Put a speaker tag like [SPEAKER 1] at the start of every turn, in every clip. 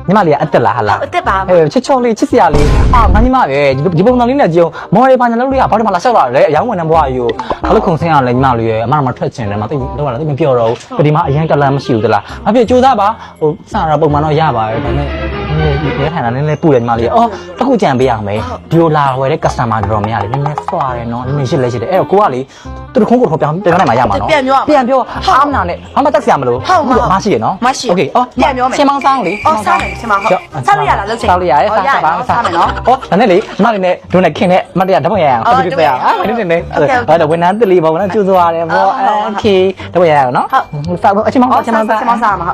[SPEAKER 1] ညီမလေးကအသက်လားဟာလား
[SPEAKER 2] အသက်ပါ
[SPEAKER 1] ချစ်ချောလေးချစ်စရာလေးငါညီမပဲဒီပုံစံလေးနဲ့ကြည့်အောင်မော်ရီဘာညာလုံးလေးကဘာလို့မှလာလျှောက်လာလဲအယောင်ဝင်နေဘွားကြီးကိုဘာလို့ခုံဆင်းရလဲညီမလေးရဲ့အမထွက်ချင်တယ်မသိတော့လားသိမပြောတော့ဘူးဒီမှာအရင်ကလမ်းမရှိဘူးသလားဘာဖြစ်ကြိုးစားပါစရပုံမှန်တော့ရပါတယ်ဒါနဲ့ရဲထိုင်တာနည်းနည်းပူတယ်ညီမလေးတခုကြံပေးရမယ်ဒီလိုလာဝယ်တဲ့ customer တော်များလေနည်းနည်းဆွာတယ်နော်နည်းနည်းရှစ်လဲရှစ်တယ်အဲ့တော့ကိုကလေသူတခုံးကိုပြန်နိုင်မှာရမှာနော်ပြန်ပြောဟာမနာနဲ့ဘာမှတက်စရာမလိုမရှိရနော်โอเคပြန်ပြောမယ်ချင်းမောင်းဆောင်လေ
[SPEAKER 2] စားတယ်ချင်းမောင်းဟုတ်စားလို့ရလားလုံးချင်း
[SPEAKER 1] စားလို့ရတယ်စားပါစားမယ်နော်ဒါနဲ့လေညီမလေးနဲ့ဒုနဲ့ခင်နဲ့မတရားဓာတ်ပုံရအောင်ပြပြရအောင်နည်းနည်းအဲ့ဒါဝန်ထမ်းတလီပေါ့နော်ကျူးသွားတယ်ပေါ့โอเคဓာတ်ပုံရအောင်နော်စားအချင်းမောင်းစားမှာ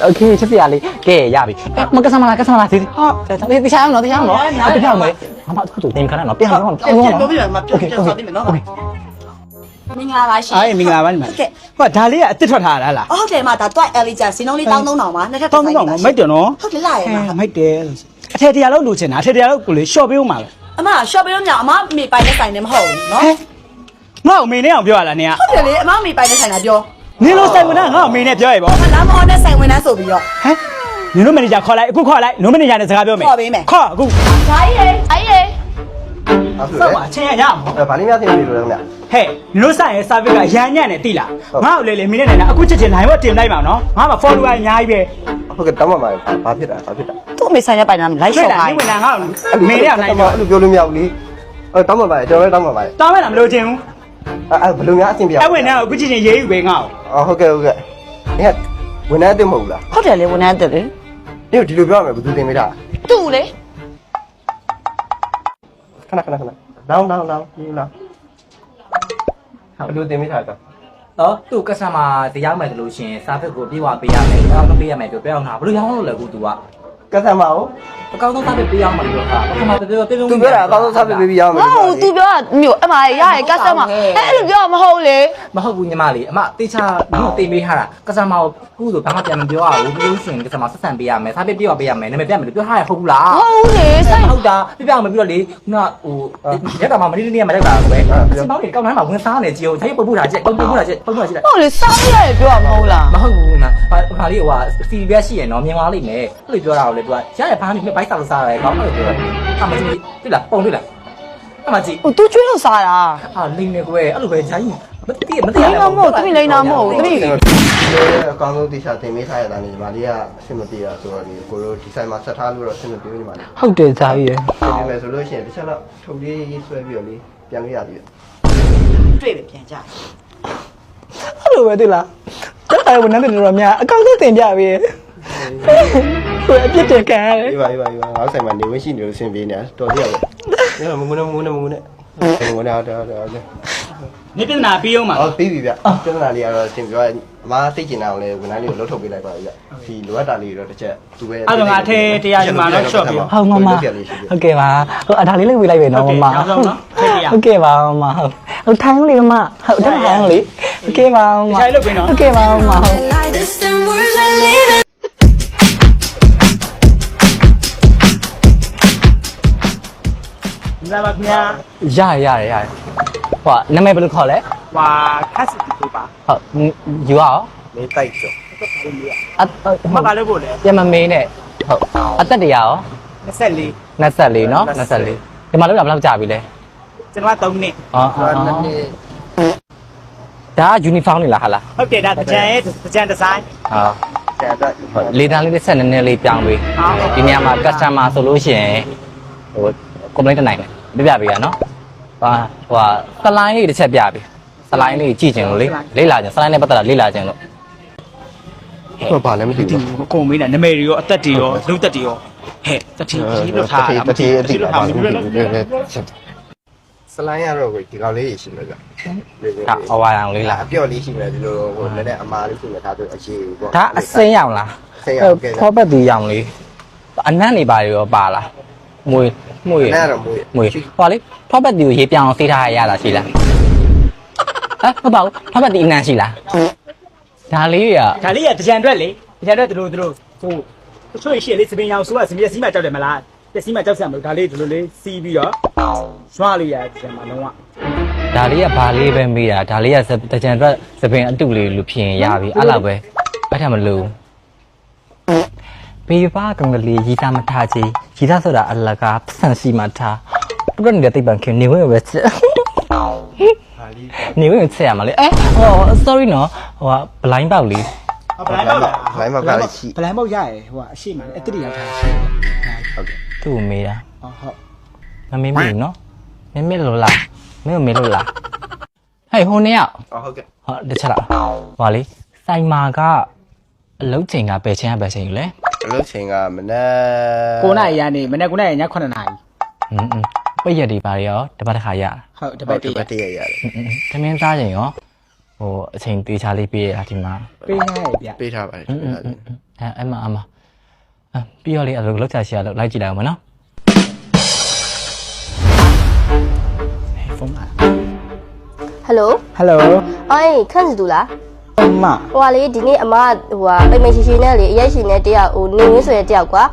[SPEAKER 1] โอเคချစ်စရာလေးကဲရပြီမကဆမလားဒီဟုတ်ဒီချာအောင်နော်ပြန်မယ်မမသူတင်ခဏနော်ပြန်တော့
[SPEAKER 2] ပြောပြမှာပြောပြသွားပြီနော်မင်္ဂလာပါရှင်
[SPEAKER 3] အေးမင်္ဂလာပါညီမဟောဒါလေးကအစ်စ်ထွက်ထားတာလား
[SPEAKER 2] ဟုတ်တယ်မဒါတွက် LG စင်းလုံးလေး1300ပါနှစ်ထပ်
[SPEAKER 3] 1300ပါမိုက်တယ်နော်
[SPEAKER 2] ဟုတ်တယ်လားရဲ့
[SPEAKER 3] မိုက်တယ်အထက်တရားလောက်လိုချင်တာအထက်တရားလောက်ကိုလေရှော့ပေးဦးမှာလား
[SPEAKER 2] အမရှော့ပေးလို့မရအမမေပိုင်နဲ့ဆိုင်နေမဟုတ်ဘူးနော်
[SPEAKER 3] ငါ့ကိုမေနဲ့အောင်ပြောရလားနင်က
[SPEAKER 2] ဟုတ်တယ်လေအမမေပိုင်နဲ့ဆိုင်တာပြော
[SPEAKER 3] နင်လိုဆိုင်ဝင်တာငါ့ကိုမေနဲ့ပြောရပေါ့
[SPEAKER 2] လာမော်နဲ့ဆိုင်ဝင်တာဆိုပြီးတော့
[SPEAKER 3] ဟမ်နင်တို့မန်နေဂျာခေါ်လိုက်အခုခေါ်လိုက်နိုးမန်နေဂျာနဲ့စကားပြောမယ်
[SPEAKER 2] ခေါ်ပေးမယ်
[SPEAKER 3] ခေါ်အခု
[SPEAKER 2] ဂျာကြီးရေ
[SPEAKER 3] ဆောက်ပါအချင်းရရအောင်
[SPEAKER 4] ဗာလေးများသိနေလို့ခင်ဗျ
[SPEAKER 3] ဟဲ့နင်တို့ဆိုင်ရဲ့ service ကရမ်းညံ့နေတိလားငါ့ကိုလေမင်းနဲ့အခုချက်ချင်းနိုင်ဖို့တင်လိုက်ပါနော်ငါမှ follower အများကြီးပဲ
[SPEAKER 4] ဟုတ်ကဲ့တောင်းပါပါဘာဖြစ်တာ
[SPEAKER 2] သူ့အမေဆိုင်ရပိုင်တာလိုက်ရှော့ခိုင်း
[SPEAKER 3] နင်ဝင်လာငါ့ကိုမေနဲ့အောင်နိုင်ပြော
[SPEAKER 4] အဲ့လိုပြောလို့မရဘူးလေတောင်းပါပါကျွန်တော်လည်းတောင်းပါပါ
[SPEAKER 3] တောင်းမလားမလို့ချင်းဘူး
[SPEAKER 4] ဘယ်လိုများအဆင်ပြေ
[SPEAKER 3] အဲ့ဝင်နေအခုချက်ချင်းရေးယူပဲငါ့
[SPEAKER 4] ကိုဟုတ်ကဲ့နင်ကဝန်ထမ်းအစ်မဟုတ်လား
[SPEAKER 2] ဟုတ်တယ်လေဝန်ထမ်းအစ်လေ
[SPEAKER 4] ဒီဒီလိုပြောရမယ်ဘယ်သူတင်မိတာ
[SPEAKER 2] တူလေ
[SPEAKER 4] ခဏလောင်းဒီလားဘယ်လိုတင်မိတာတော့
[SPEAKER 1] သူ့ကစားမှာတရားမယ်လို့ရှင်စာဖက်ကိုပြေဝပေးရမယ်တောင်းပေးရမယ်ပြောပြအောင်တာဘယ်လိုရောင်းလို့လဲကူ तू
[SPEAKER 4] ကစားမအောင်
[SPEAKER 1] အကောင်းဆုံးစာဖက်ပေးရမှာလို့ဟာပထမပြော
[SPEAKER 4] သူပြောတာအကောင်းဆုံးစာဖက်ပေးပြီးရအောင်
[SPEAKER 2] ဟုတ် तू ပြောတာမျိုးအမရရဲ့ကစားမှာအဲ့လိုပြောမဟုတ်လေ
[SPEAKER 1] မဟုတ်ဘူးညီမလေးအမတေချာမြို့တင်ပေးထားတာကစားမကိုခုဆိုဘာမှပြန်မပြောရဘူးပြောရှင်ကစားမဆက်ဆံပေးရမယ်စာဖက်ပြေဝပေးရမယ်နာမည်ပြမယ်လို့ပြောထားရဟုတ်ဘူးလား
[SPEAKER 2] ဟုတ်လေစိုက်
[SPEAKER 1] ဟုတ်တာပြအောင်မပြီးတော့လေခုနဟိုရက်တာမှမနေ့နေ့မှလိုက်တာပဲစင်ပေါင်းတွေကောက်နှမ်းမှာဝင်စားနေကြည့်အောင်ဒါရုပ်ပုတ်ပူတာချက်ပုတ်ပူတာချက်
[SPEAKER 2] ဟုတ်လေစားရရဲ့ပြောမှာမဟုတ်လား
[SPEAKER 1] မဟုတ်ဘူးနော်ဟာလေးဟိုစီပြရှိရနော်မြင်သွားလိမ့်မယ်အဲ့လိုပြောတာကိုလေ तू ကရရဘာမှမဘိုက်စားလို့စားရတယ်ကောင်းတယ်ပြောတယ်အမကြီးတွေ့လားပုံတွေ့လားအမကြီး
[SPEAKER 2] ဟို तू ကျွေးလို့စားတာ
[SPEAKER 1] ဟာလိမ့်နေကွယ်အဲ့လိုပဲဂျာကြီးမသိ
[SPEAKER 2] လိမ့်တော့မဟုတ်တမိလိမ့်တော့မဟုတ်တမိ
[SPEAKER 4] အကောင်းဆုံးတေချာတင်မိထားရတာနေညီမလေးကအဆင်မပြေတာဆိုတော့ဒီကိုလိုဒီဆိုင်မှာဆက်ထားလို့တော့အဆင်မပြေဘူးညီမလေး
[SPEAKER 1] ဟုတ်တယ်ဂျာကြီးရယ်
[SPEAKER 4] ပြင်မယ်ဆိုလို့ရှိရင်တစ်ချက်တော့ထုတ်လေးဆွဲပြီးတော့လေပြန်လို့ရပြီ
[SPEAKER 2] တွေ့ပဲပြန်ကြ
[SPEAKER 1] အဲ့လိုပဲတွေ့လားအဲ့ဝန်ထမ်းတွေတော့များအကောင့်စတင်ပြပြီဟိုအပြစ်တင်ခံရတယ်
[SPEAKER 4] အေးပါငါဆိုင်မှာနေဝင်ရှိနေလို့ဆင်ပြေနေတာတော်သေးရပဲညမငုံနဲ့တော့
[SPEAKER 3] နေပြဿနာပြီးအောင်ပါ
[SPEAKER 4] ပြီးပြီဗျပြဿနာလေးကတော့သင်ပြောအမားသိကျင်တာအောင်လေဝန်ထမ်းလေးကိုလှုပ်ထုတ်ပေးလိုက်ပါဗျဒီလိုအပ်တာလေးတော့တစ်ချက်သူပဲ
[SPEAKER 3] အဲ့တော့ငါထဲတရားယူမှာတော့ short ပြီး
[SPEAKER 1] ဟုတ်မမဟုတ်ကဲ့ပါဟိုအဒါလေးလုပ်ပေးလိုက်ပဲနော်မမဟုတ်ကဲ့ပါမမဟုတ်ထိုင်းလေးမဟုတ်တယ်ထိုင်းလေးဟုတ်ကဲ့ပါမမ
[SPEAKER 3] ထိုင်းလုပ်ပေးနော်
[SPEAKER 1] ဟုတ်ကဲ့ပါမမဟုတ်
[SPEAKER 3] လာပါခင်ဗျာ
[SPEAKER 1] ရတယ်ဟိုနာမည်ဘယ်လိုခေါ်လဲ
[SPEAKER 3] ဟွာခက်စစ်တူပါ
[SPEAKER 1] ဟုတ်ယူအောင်
[SPEAKER 4] 没带走。
[SPEAKER 1] မ
[SPEAKER 3] ကလည်းပို့လေ
[SPEAKER 1] ပြန်မမေးနဲ့ဟုတ်အသက်တရာရော24နော်24ဒီမှာလောက်တာဘယ်လောက်ကြာပြီလဲ
[SPEAKER 3] ကျွန်တော်က3နှစ်
[SPEAKER 1] ဒါယူနီဖောင်းနေလားဟာလား
[SPEAKER 3] ဟုတ်တယ်ဒါတကြံဒီဇိုင်း
[SPEAKER 1] လေတန်းလေးနဲ့ဆက်နည်းနည်းလေးပြောင်းပေးဒီနေရာမှာ customer ဆိုလို့ရှိရင်ဟို complaint တက်နိုင်တယ်ပြပေးရနော်ဟိုစလိုင်းလေးတစ်ချက်ပြပေးစလိုင်းလေးကြည့်ချင်လို့လေလာချင်စလိုင်းနဲ့ပတ်သက်တာလေ့လာချင်လို့
[SPEAKER 4] ဟုတ်ပါလည်းမသိဘူး
[SPEAKER 3] အကုန်မေးတာနာမည်တွေရောအသက်တွေရောလူသက်တွေရောဟဲ့တတိကြီးလို့ထားတာ
[SPEAKER 4] တတိအတိထားစလိုင်းရတော့ဒီကောင်လေးရှိမယ်ဗျ
[SPEAKER 1] အဝါရောင်လေးလား
[SPEAKER 4] အပြော့လေးရှိမယ်ဒီလိုဟိုလည်းအမားလေးရှိမယ်ဒါဆိုအခြေပေါ့
[SPEAKER 1] ဒါအစိမ်းရောင်လားဖောပတ်သူရောင်လေးအနံ့နေပါရောပါလားမွေ
[SPEAKER 4] အဲ့တော့
[SPEAKER 1] မွေဟောလေဖောပတ်သူကိုရေးပြောင်းစေးထားရတာရှိလားဟုတ်ပါဘူးဖောပတ်သူအနံ့ရှိလားဒါလေးက
[SPEAKER 3] တကြံအတွက်လေတကြံအတွက်တို့ဟိုတချို့ရှိလေစပင်ရောင်ဆိုကစပင်စီးမှကြောက်တယ်မလားတက်စီးမှကြောက်စရာမလိုဒါလေးဒီလိုလေးစီးပြီးတော့ရွှားလေးရတကြံမှာလုံးဝ
[SPEAKER 1] ဒါလေးကဘာလေးပဲမေးတာဒါလေးကတကြံအတွက်စပင်အတုလေးလို့ဖြစ်ရင်ရပြီအဲ့လောက်ပဲအဲ့ထက်မလို့ ပေးပါကောင်ကလေးရီတာမထားချီရီတာဆိုတာအလကားပတ်စံစီမထားတူရနေတဲ့တိတ်ပန်ခင်နေဝင်ပဲချက်နေဝင်ချက်ရမှာလေဟော sorry နော်ဟိုဘလိုင်းပေါက်လေး
[SPEAKER 3] ဘလိုင်းပေါက်
[SPEAKER 4] ဘလိုင်းပေါက်ကလည်းရှိ
[SPEAKER 3] ဘလိုင်းပေါက်ရရဟိုကအရှိမှအတိရထားဟုတ်ကဲ့
[SPEAKER 1] သူ့ကိုမေးတာ
[SPEAKER 3] ဟုတ်
[SPEAKER 1] မမေးမိဘူးနော်မမေးလို့လားမင်းကိုမေးလို့လားဟဲ့ဟိုနေ့က
[SPEAKER 4] ဟုတ်ကဲ့
[SPEAKER 1] ဟောတချက်လားဟောလေစိုင်မာကအလုတ်ချိန်ကပဲချင်းကပဲချင်းလေ
[SPEAKER 4] အလုပ်ချိန်ကမနက်
[SPEAKER 3] 9နာရီကနေမနေ့9နာရီည9နာရီ
[SPEAKER 1] ပိတ်ရက်တွေပါရောတပတ်တစ်ခါရ
[SPEAKER 3] ဟုတ်တပတ်တည်း
[SPEAKER 4] တည့်ရရတယ်
[SPEAKER 1] သမင်းသားချိန်ရောဟိုအချိန်တေးချလေးပေးရတာဒီမှာ
[SPEAKER 3] ပေးရတယ်ဗျ
[SPEAKER 4] ပေးထားပါတယ်
[SPEAKER 1] အဲ့မပြီးတော့လေအဲ့လိုလောက်ချရှိရလို့လိုက်ကြည့်လိုက်အောင်မနော်
[SPEAKER 3] ဖုန်းလာ
[SPEAKER 5] ဟယ်လို
[SPEAKER 3] ဟယ်လို
[SPEAKER 5] အိုင်ခန့်စီတူလား
[SPEAKER 3] အမ
[SPEAKER 5] ဟိုကလေဒီနေ့အမဟိုပိတ်မိတ်ရှိရှိနဲ့လေအရက်ရှိနဲ့တယောက်ဟိုနေရင်းဆိုတဲ့တယောက်ကွာ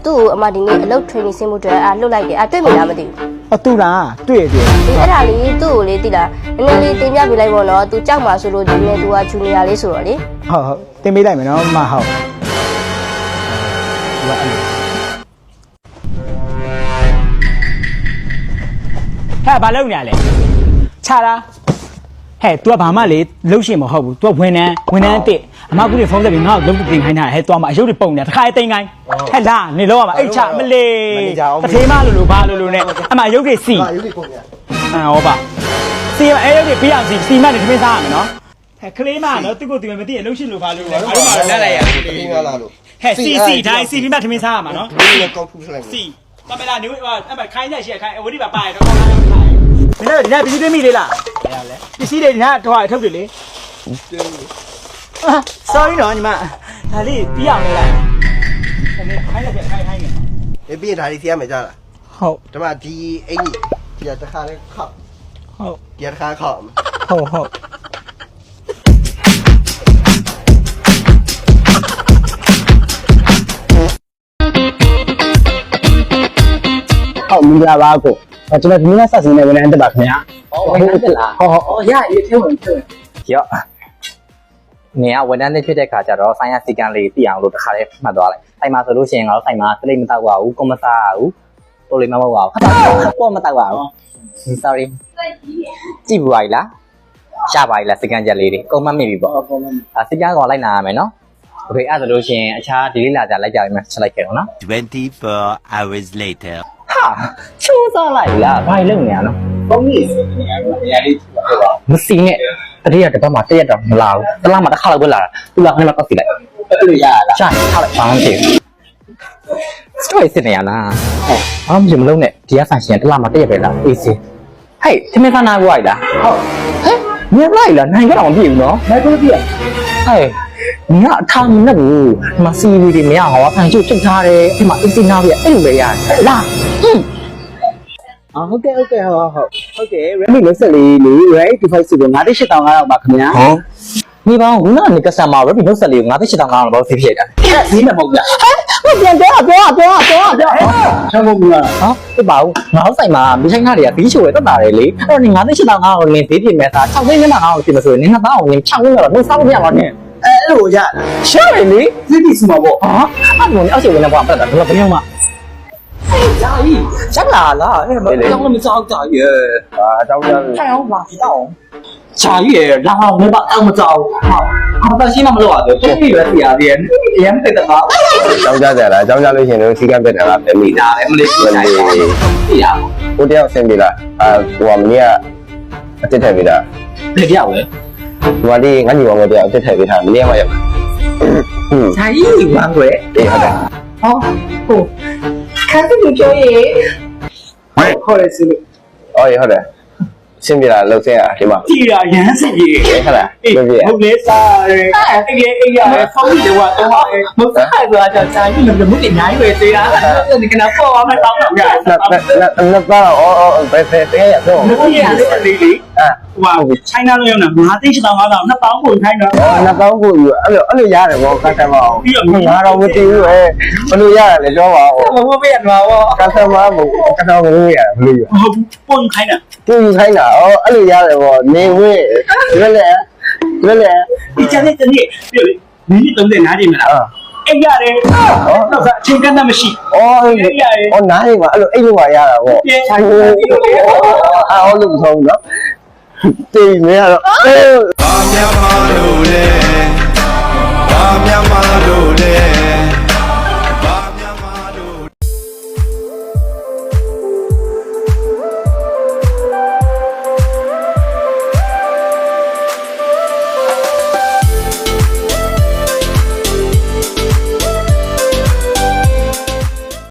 [SPEAKER 5] သူ့ကိုအမဒီနေ့အလုပ် training ဆင်းမှုတွေလှုပ်လိုက်တယ်တွေ့မိလားမသိဘူး
[SPEAKER 3] အတူလားတွေ့ရတယ်
[SPEAKER 5] ဒီအဲ့ဒါလေးသူ့ကိုလေသိလားနည်းနည်းလေးတင်ပြပေးလိုက်ပေါ့နော်သူကြောက်မှာဆိုလို့ဒီနေ့သူကဂျူနီယာလေးဆိုတော့လေ
[SPEAKER 3] ဟုတ်တင်ပေးလိုက်မယ်နော်မဟုတ်ဟဲ့ဘာလုပ်နေရလဲခြာတာဟဲ့ तू ကဘာမှလေလှုပ်ရှင်မဟုတ်ဘူး तू ကဝန်ထမ်းအစ်အမကူတွေဖုန်းဆက်ပြီးငါ့ကိုလှုပ်တင်ခိုင်းတာဟဲ့ तू မှာအယုတ်တွေပုံနေတာတစ်ခါတိန်ခိုင်းဟဲ့လာနေလောက်ရမှာအိတ်ချမလေးတထေးမလို့ဘာလို့နဲ့အမအယုတ်တွေစီ
[SPEAKER 4] ဟာယူပြီးပုံရ
[SPEAKER 3] ဟောပါစီမအဲရုပ်တွေပြရစီစီမနဲ့ထမင်းစားရမယ်နော်ဟဲ့ကလေးမနော်သူ့ကိုသူမသိရလှုပ်ရှင်လို့ဘာလို့လဲဘာလို့မှလက်လိုက်ရ
[SPEAKER 4] တကယ်လားလို့
[SPEAKER 3] ဟဲ့စီတိုင်းစီပြီးမှထမင်းစားရမှာနော်
[SPEAKER 4] ဒီလည်းကောက်ဖူးလိုက်
[SPEAKER 3] စီတမလာနေအဲ့မှာခိုင်းတဲ့ရှေ့ခိုင်းဝတိပါပါရတော့ကောင်းလာတော့ခိုင်းမင်းတို့ဒီနေ့ပစ္စည်းတွေမိလေးလားရလဲပစ္စည်းတွေဒီနေ့တော့ထုတ်တယ်လေ sorry နော်ညီမဒါလေးပြီးအောင်လေလားခိုင်းလိုက်ခိုင်းနေ
[SPEAKER 4] အေးပြီးဒါလေးစီရမယ်ကြားလား
[SPEAKER 3] ဟုတ်
[SPEAKER 4] ဒီမှာဒီအင်ကြီးဒီတစ်ခါလေးခောက်
[SPEAKER 3] ဟုတ်
[SPEAKER 4] ဒီတစ်ခါခောက်
[SPEAKER 3] ဟုတ်မင်္ဂလာပါကိုကျွန်တော်ဒီနေ့ဆက်စင်းနေဝင်တဲ့ပါခင်ဗျာ
[SPEAKER 1] ဟုတ်ကဲ့လား
[SPEAKER 3] ဟုတ်ရရထဲဝင်ထဲဝင်
[SPEAKER 1] ရော့နေကဝန်ထမ်းလေးဖြစ်တဲ့ခါကျတော့ဆိုင်ရစီကံလေးတည်အောင်လို့တခါလေးမှတ်သွားလိုက်ဆိုင်မှာဆိုလို့ရှိရင်ငါတို့ဆိုင်မှာစလိမတောက်ပါဘူးကွန်မစားဘူးတိုလေးမမဟုတ်ပါဘူးပေါ့မတောက်ပါဘူး sorry ကြည့်ဘူးပါလားရှားပါလားစီကံချက်လေးတွေအကုန်မှတ်မိပြီပေါ့စီကံကောင်လိုက်နာရမယ်နော်โอเคအဲ့ဒါဆိုလို့ရှိရင်အခြားဒီလေးလာကြလိုက်ကြမယ်ချက်လိုက်ခဲ့တော့နော်
[SPEAKER 2] 24 hours later.
[SPEAKER 1] ဟာချိုးစားလိုက်လားဘာလို့နေရနော်
[SPEAKER 3] ပုံကြီးနေရာလေးဟုတ်ပါ
[SPEAKER 1] မစီနဲ့တရက်တစ်ပတ်မှတရက်တော့မလာဘူးတစ်လမှတစ်ခါလောက်ပဲလာတာသူကခဏမှကောက်စီလိုက်
[SPEAKER 3] အဲ့လိုရလား
[SPEAKER 1] ရှာထားလိုက်ဘာမှမဖြစ်ဘူးစတိုးစစ်နေရလားဘာမှမလုပ်နဲ့ဒီကဆန်ရှင်တစ်လမှတရက်ပဲလာအေးစင်းဟဲ့သမင်းခနာကိုရိုက်လားဟုတ်ဟဲ့မြင်လိုက်လားနိုင်ကြအောင်ပြည့်ဘူးနော်
[SPEAKER 3] မကိုပြည့်
[SPEAKER 1] ဟဲ့你要他们那个，他妈 CV 的没有好啊，反正就正常的，他妈一心那边哎喂呀，啦，
[SPEAKER 3] ဟုတ်ကဲ့ဟုတ်ကဲ့ဟုတ်ကဲ့ ready လို့ဆက်လေးလေး right device ကို98,500ပါခင်ဗျာ
[SPEAKER 1] 你帮我那个什么，我比如说你我这些当刚了，我谁撇的？
[SPEAKER 3] ဒီနဲ့ပေါ့ဗျာ
[SPEAKER 1] 我变多少，
[SPEAKER 3] ချမ်းဖို့ဘူးလား
[SPEAKER 1] 啊，对吧？我在嘛，没想那里啊，比起我到哪里哩？而你我这些当刚了，你弟弟没啥，唱这些当刚了，怎么说？你看当我你唱不了，你啥不变了呢？
[SPEAKER 3] အဲ့လိုရလား
[SPEAKER 1] 啥嘞哩？
[SPEAKER 3] ဒီဒီစမှာပေါ့
[SPEAKER 1] 啊，俺我而且我那光不得，我不用嘛。
[SPEAKER 3] ကြာပြီ
[SPEAKER 1] 真来了，哎，让我们找找月。
[SPEAKER 4] အာအကြောင်းကြားလို့
[SPEAKER 1] 太阳马知道。下雨，然后我把当不着，好，我到现在没落的，终于有第二天，也没得嘛。
[SPEAKER 4] အကြောင်းကြားကြလားအကြောင်းကြားလို့ရှိရင်တို့စီကံပြတ်တယ်လားပြန်မိတာ
[SPEAKER 1] 没得事，对呀，
[SPEAKER 4] ကိုတယောက်ဆင်းပြီလားဟိုကမနေ့ကအတက်ထည့်ပြီလား
[SPEAKER 1] 没掉嘞。
[SPEAKER 4] ဒီမှာလေးငါညီမောင်တယောက်အတက်ထည့်ပြီထားမနေ့ကမှရောက်
[SPEAKER 1] 才一万块，
[SPEAKER 4] အေးဟုတ်တယ်
[SPEAKER 1] 好，哦，看这个表演，
[SPEAKER 3] ခေါ်ရစီလို့
[SPEAKER 4] အော်ရဟုတ်တယ်ဆင်းပြီလားလှုပ်ဆင်းရဒီမှာ
[SPEAKER 3] ကြည်ရရမ်းစစ်ကြီး
[SPEAKER 4] ဟုတ်လား
[SPEAKER 3] အေး
[SPEAKER 4] လှုပ်ပြီ
[SPEAKER 3] ဟုတ်လေစားရဲအေးရဖုန်းကြီးကတော့တော့မဟုတ်ဆိုင်ဆိုတာကြာကြာကြီးလည်းမသိနိုင်ပဲသေးတာဒီကနေ့ပေါ်အောင်တော့တော့ရ
[SPEAKER 4] နှစ်ပါအော်ဘယ်ရတော့
[SPEAKER 3] မဟုတ်ရလေးလေးဟိုချိုင်းနာလို့ရအောင်ငါသိချင်တော့2000ပုံခိုင်းတော့
[SPEAKER 4] နှစ်ပေါင်းကိုယူအဲ့လိုရတယ်ဗောကတ်တယ်မအောင်ငါတော့မသိဘူးဘယ်လိုရတယ်လဲပြောပါဦး
[SPEAKER 3] မဟုတ်ပြရမှာပေါ့
[SPEAKER 4] ကတ်တယ်မမကတ်တော့မလို့ရဘယ်လိုရ
[SPEAKER 3] ဟုတ်ပုံခိုင်းတာ
[SPEAKER 4] သူယူခိုင်းတာအော်အဲ့လိုရတယ်ဗောနေဝဲဒီလေ
[SPEAKER 3] ဒီချက်နဲ့တနေ့ပြည့်မိနစ်30နားနေမလား အိတ်ရတယ်တော့အချိန်ကတည်းကမရှိ
[SPEAKER 6] ဩနားနေမှာအဲ့လိုအိတ်လို့ပါရတာပေါ့ဆိုင်ကိုအားလို့မဆုံးဘူးနော်တေးမရတော့
[SPEAKER 7] ဘာများမလို့လဲဘာများမလို့လဲ